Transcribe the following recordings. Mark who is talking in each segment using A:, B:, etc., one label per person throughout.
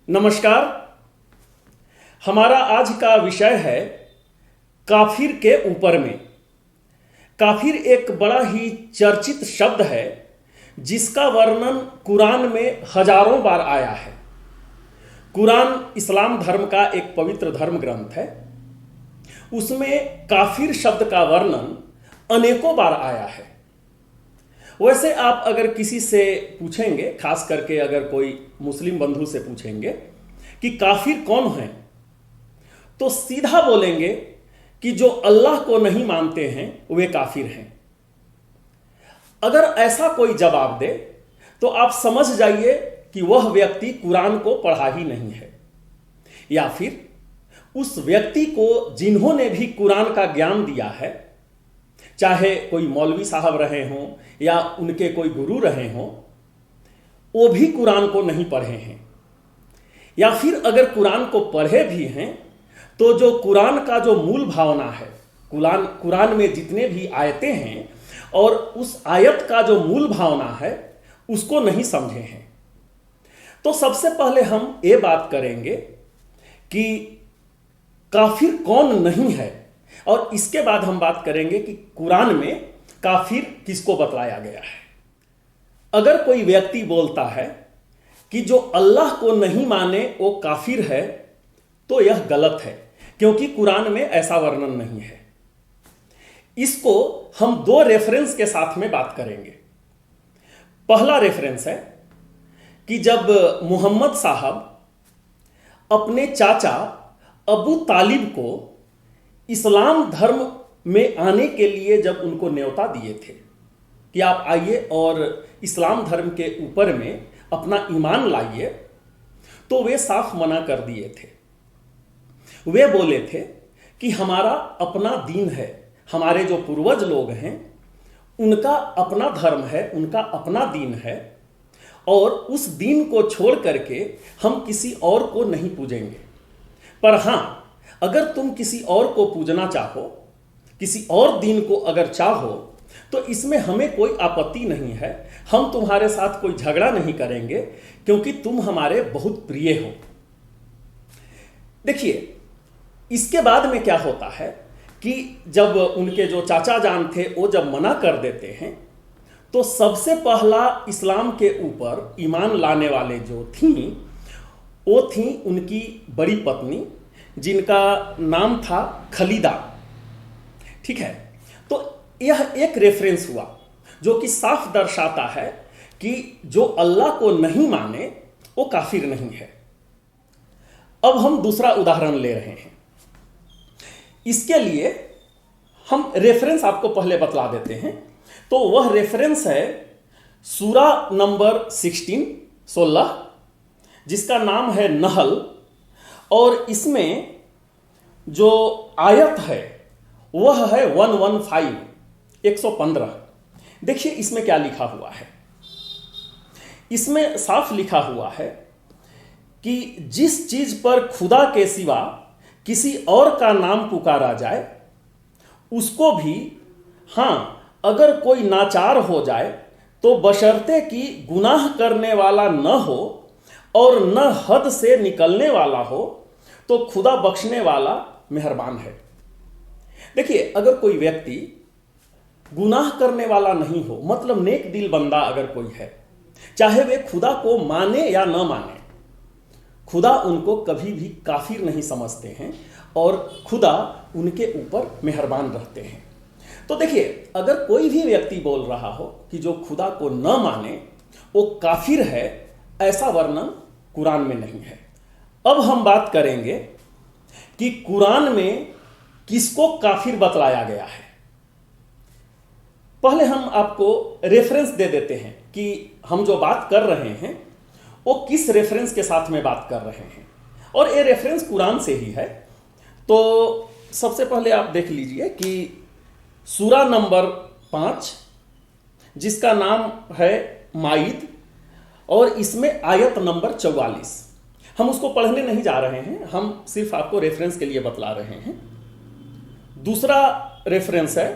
A: नमस्कार। हमारा आज का विषय है काफिर के ऊपर में। काफिर एक बड़ा ही चर्चित शब्द है जिसका वर्णन कुरान में हजारों बार आया है। कुरान इस्लाम धर्म का एक पवित्र धर्म ग्रंथ है। उसमें काफिर शब्द का वर्णन अनेकों बार आया है। वैसे आप अगर किसी से पूछेंगे, खास करके अगर कोई मुस्लिम बंधु से पूछेंगे कि काफिर कौन है, तो सीधा बोलेंगे कि जो अल्लाह को नहीं मानते हैं वे काफिर हैं। अगर ऐसा कोई जवाब दे तो आप समझ जाइए कि वह व्यक्ति कुरान को पढ़ा ही नहीं है, या फिर उस व्यक्ति को जिन्होंने भी कुरान का ज्ञान दिया है, चाहे कोई मौलवी साहब रहे हों या उनके कोई गुरु रहे हों, वो भी कुरान को नहीं पढ़े हैं। या फिर अगर कुरान को पढ़े भी हैं तो जो कुरान का जो मूल भावना है, कुरान में जितने भी आयतें हैं और उस आयत का जो मूल भावना है उसको नहीं समझे हैं। तो सबसे पहले हम ये बात करेंगे कि काफिर कौन नहीं है, और इसके बाद हम बात करेंगे कि कुरान में काफिर किसको बतलाया गया है। अगर कोई व्यक्ति बोलता है कि जो अल्लाह को नहीं माने वो काफिर है, तो यह गलत है, क्योंकि कुरान में ऐसा वर्णन नहीं है। इसको हम दो रेफरेंस के साथ में बात करेंगे। पहला रेफरेंस है कि जब मोहम्मद साहब अपने चाचा अबू तालिब को इस्लाम धर्म में आने के लिए जब उनको न्योता दिए थे कि आप आइए और इस्लाम धर्म के ऊपर में अपना ईमान लाइए, तो वे साफ मना कर दिए थे। वे बोले थे कि हमारा अपना दीन है, हमारे जो पूर्वज लोग हैं उनका अपना धर्म है, उनका अपना दीन है, और उस दीन को छोड़ करके हम किसी और को नहीं पूजेंगे। पर हाँ, अगर तुम किसी और को पूजना चाहो, किसी और दीन को अगर चाहो, तो इसमें हमें कोई आपत्ति नहीं है। हम तुम्हारे साथ कोई झगड़ा नहीं करेंगे, क्योंकि तुम हमारे बहुत प्रिय हो। देखिए, इसके बाद में क्या होता है कि जब उनके जो चाचा जान थे वो जब मना कर देते हैं, तो सबसे पहला इस्लाम के ऊपर ईमान लाने वाले जो थी वो थी उनकी बड़ी पत्नी, जिनका नाम था खलीदा। ठीक है, तो यह एक रेफरेंस हुआ जो कि साफ दर्शाता है कि जो अल्लाह को नहीं माने वो काफिर नहीं है। अब हम दूसरा उदाहरण ले रहे हैं। इसके लिए हम रेफरेंस आपको पहले बतला देते हैं। तो वह रेफरेंस है सूरा नंबर 16 जिसका नाम है नहल, और इसमें जो आयत है वह है 115। देखिए इसमें क्या लिखा हुआ है। इसमें साफ लिखा हुआ है कि जिस चीज पर खुदा के सिवा किसी और का नाम पुकारा जाए उसको भी, हाँ, अगर कोई नाचार हो जाए तो बशर्ते कि गुनाह करने वाला न हो और न हद से निकलने वाला हो, तो खुदा बख्शने वाला मेहरबान है। देखिए, अगर कोई व्यक्ति गुनाह करने वाला नहीं हो, मतलब नेक दिल बंदा अगर कोई है, चाहे वे खुदा को माने या न माने, खुदा उनको कभी भी काफिर नहीं समझते हैं और खुदा उनके ऊपर मेहरबान रहते हैं। तो देखिए, अगर कोई भी व्यक्ति बोल रहा हो कि जो खुदा को न माने वो काफिर है, ऐसा वर्णन कुरान में नहीं है। अब हम बात करेंगे कि कुरान में किसको काफिर बतलाया गया है। पहले हम आपको रेफरेंस दे देते हैं कि हम जो बात कर रहे हैं वो किस रेफरेंस के साथ में बात कर रहे हैं, और ये रेफरेंस कुरान से ही है। तो सबसे पहले आप देख लीजिए कि सूरा नंबर 5 जिसका नाम है माईद, और इसमें आयत नंबर 44। हम उसको पढ़ने नहीं जा रहे हैं, हम सिर्फ आपको रेफरेंस के लिए बतला रहे हैं। दूसरा रेफरेंस है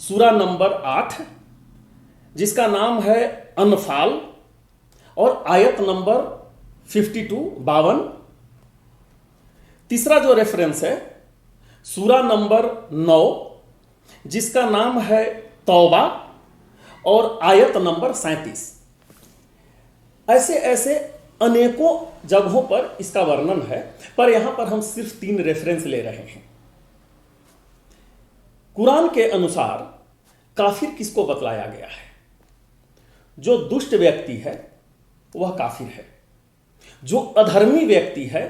A: सूरा नंबर 8 जिसका नाम है अनफाल, और आयत नंबर 52 तीसरा जो रेफरेंस है सूरा नंबर 9 जिसका नाम है तौबा और आयत नंबर 37। ऐसे ऐसे अनेकों जगहों पर इसका वर्णन है, पर यहां पर हम सिर्फ 3 रेफरेंस ले रहे हैं। कुरान के अनुसार काफिर किसको बतलाया गया है? जो दुष्ट व्यक्ति है वह काफिर है, जो अधर्मी व्यक्ति है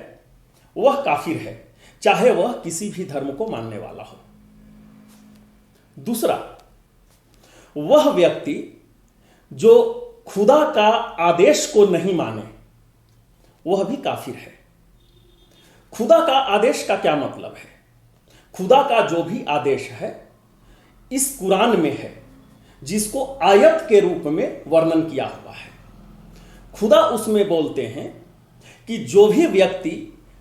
A: वह काफिर है, चाहे वह किसी भी धर्म को मानने वाला हो। दूसरा, वह व्यक्ति जो खुदा का आदेश को नहीं माने वह भी काफिर है। खुदा का आदेश का क्या मतलब है? खुदा का जो भी आदेश है इस कुरान में है, जिसको आयत के रूप में वर्णन किया हुआ है। खुदा उसमें बोलते हैं कि जो भी व्यक्ति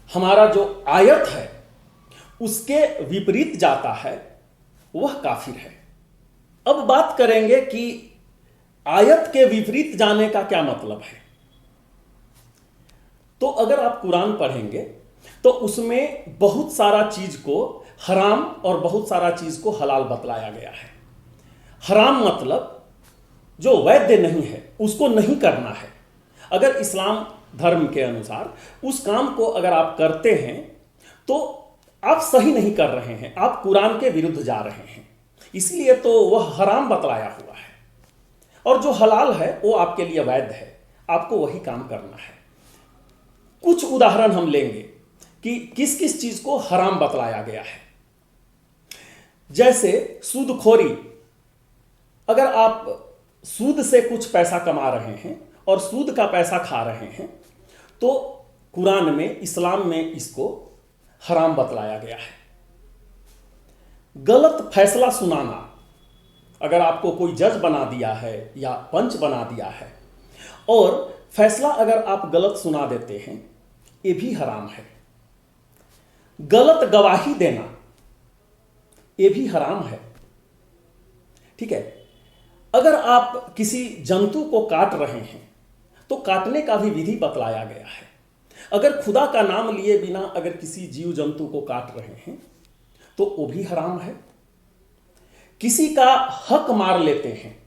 A: हमारा जो आयत है उसके विपरीत जाता है वह काफिर है। अब बात करेंगे कि आयत के विपरीत जाने का क्या मतलब है। तो अगर आप कुरान पढ़ेंगे तो उसमें बहुत सारा चीज को हराम और बहुत सारा चीज को हलाल बतलाया गया है। हराम मतलब जो वैध नहीं है उसको नहीं करना है। अगर इस्लाम धर्म के अनुसार उस काम को अगर आप करते हैं तो आप सही नहीं कर रहे हैं, आप कुरान के विरुद्ध जा रहे हैं, इसलिए तो वह हराम बतलाया हुआ है। और जो हलाल है वो आपके लिए वैध है, आपको वही काम करना है। कुछ उदाहरण हम लेंगे कि किस किस चीज को हराम बतलाया गया है। जैसे सूदखोरी, अगर आप सूद से कुछ पैसा कमा रहे हैं और सूद का पैसा खा रहे हैं तो कुरान में, इस्लाम में इसको हराम बतलाया गया है। गलत फैसला सुनाना, अगर आपको कोई जज बना दिया है या पंच बना दिया है और फैसला अगर आप गलत सुना देते हैं, ये भी हराम है। गलत गवाही देना, ये भी हराम है। ठीक है। अगर आप किसी जंतु को काट रहे हैं तो काटने का भी विधि बतलाया गया है। अगर खुदा का नाम लिए बिना अगर किसी जीव जंतु को काट रहे हैं तो वो भी हराम है। किसी का हक मार लेते हैं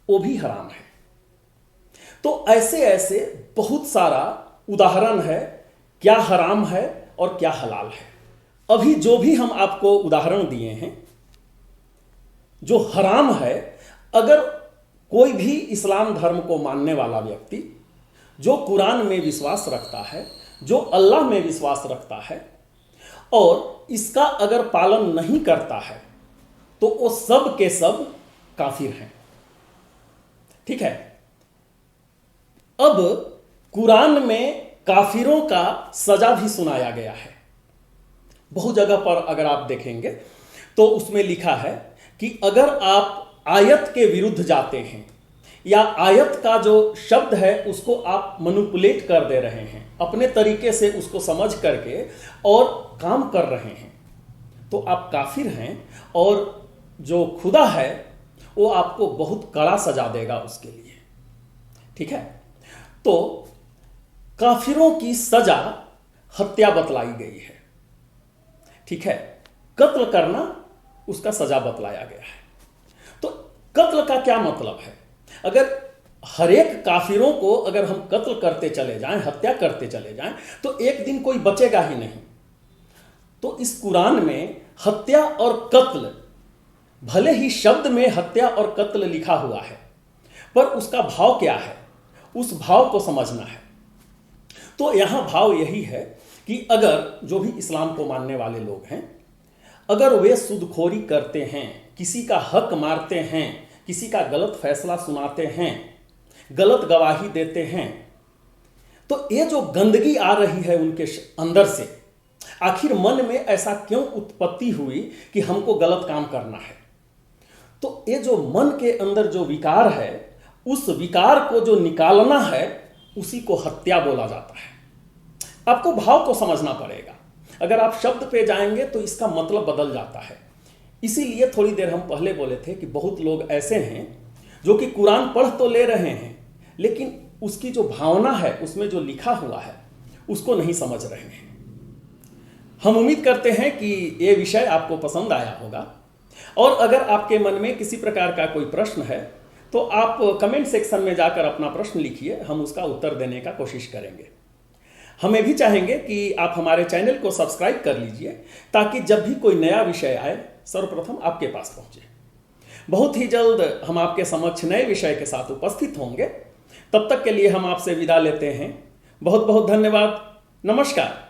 A: वो भी हराम है। तो ऐसे ऐसे बहुत सारा उदाहरण है क्या हराम है और क्या हलाल है। अभी जो भी हम आपको उदाहरण दिए हैं, जो हराम है, अगर कोई भी इस्लाम धर्म को मानने वाला व्यक्ति जो कुरान में विश्वास रखता है, जो अल्लाह में विश्वास रखता है और इसका अगर पालन नहीं करता है तो वो सब के सब काफिर हैं। ठीक है। अब कुरान में काफिरों का सजा भी सुनाया गया है। बहुत जगह पर अगर आप देखेंगे तो उसमें लिखा है कि अगर आप आयत के विरुद्ध जाते हैं या आयत का जो शब्द है उसको आप मैनिपुलेट कर दे रहे हैं, अपने तरीके से उसको समझ करके और काम कर रहे हैं, तो आप काफिर हैं और जो खुदा है वो आपको बहुत कड़ा सजा देगा उसके लिए। ठीक है। तो काफिरों की सजा हत्या बतलाई गई है। ठीक है। कत्ल करना उसका सजा बतलाया गया है। तो कत्ल का क्या मतलब है? अगर हर एक काफिरों को अगर हम कत्ल करते चले जाएं, हत्या करते चले जाएं, तो एक दिन कोई बचेगा ही नहीं। तो इस कुरान में हत्या और कत्ल, भले ही शब्द में हत्या और कत्ल लिखा हुआ है, पर उसका भाव क्या है, उस भाव को समझना है। तो यहां भाव यही है कि अगर जो भी इस्लाम को मानने वाले लोग हैं, अगर वे सूदखोरी करते हैं, किसी का हक मारते हैं, किसी का गलत फैसला सुनाते हैं, गलत गवाही देते हैं, तो ये जो गंदगी आ रही है उनके अंदर से, आखिर मन में ऐसा क्यों उत्पत्ति हुई कि हमको गलत काम करना है? तो ये जो मन के अंदर जो विकार है, उस विकार को जो निकालना है उसी को हत्या बोला जाता है। आपको भाव को समझना पड़ेगा। अगर आप शब्द पे जाएंगे तो इसका मतलब बदल जाता है। इसीलिए थोड़ी देर हम पहले बोले थे कि बहुत लोग ऐसे हैं जो कि कुरान पढ़ तो ले रहे हैं लेकिन उसकी जो भावना है, उसमें जो लिखा हुआ है, उसको नहीं समझ रहे हैं। हम उम्मीद करते हैं कि ये विषय आपको पसंद आया होगा, और अगर आपके मन में किसी प्रकार का कोई प्रश्न है तो आप कमेंट सेक्शन में जाकर अपना प्रश्न लिखिए, हम उसका उत्तर देने का कोशिश करेंगे। हमें भी चाहेंगे कि आप हमारे चैनल को सब्सक्राइब कर लीजिए, ताकि जब भी कोई नया विषय आए सर्वप्रथम आपके पास पहुंचे। बहुत ही जल्द हम आपके समक्ष नए विषय के साथ उपस्थित होंगे। तब तक के लिए हम आपसे विदा लेते हैं। बहुत बहुत धन्यवाद। नमस्कार।